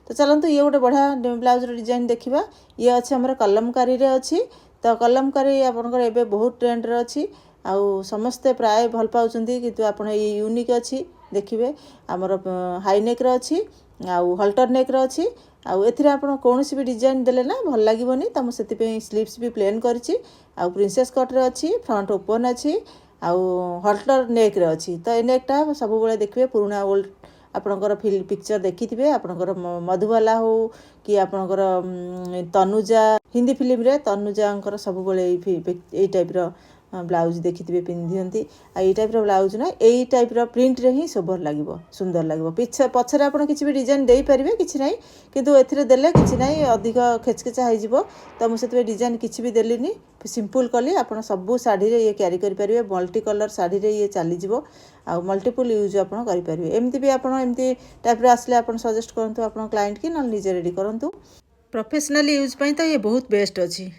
तो चलतु ये गोटे बढ़िया ब्लाउजर डिजाइन देखा। ये अच्छे आमर कलमकारी अच्छी। तो कलमकारी आपंकर एवं बहुत ट्रेंड अच्छी आउ समस्ते प्राय भल पाँच कि आप यूनिक अच्छी देखिए आमर हाई नेक अच्छी आउ हल्टर नेक अच्छी आउ एथिरे आपण कौन भी डिजाइन देले ना भल लगे तो मुझे स्लीव्स भी प्लेन करी आउ प्रिंसेस कट रे अच्छी फ्रंट ओपन अच्छी आउ हल्टर नेक रे अच्छी। तो ये नेकटा सब बेले देखिए पुराना ओल्ड आपणकर पिक्चर देखिथे आपणकर मधुबाला हो कि आपणकर तनुजा हिंदी फिल्म रे तनुजा सब बेले यही टाइप ब्लाउज देखिथे पिंधि आई टाइप ब्लाउज ना यही टाइप प्रिंट रे ही सोबर लगे सुंदर लगे पिछे पछरे आप किसी भी डिजाइन दे पारे कि ना किंतु एथिरे देले किछि ना अधिक खेचखेचा हो। तो मुझे डिजाइन किसी भी देली सिंपल कली आप सब शाढ़ी ये क्यारी करेंगे मल्टी कलर शाढ़ी ये चलीज आ मल्टीपल यूज आप करेंगे एमती भी आपमती टाइप आसले आप सजेस्ट करूँ आप क्लाइंट की ना निजे रेडी करूँ प्रोफेशनल यूज तो ये बहुत बेस्ट अच्छी।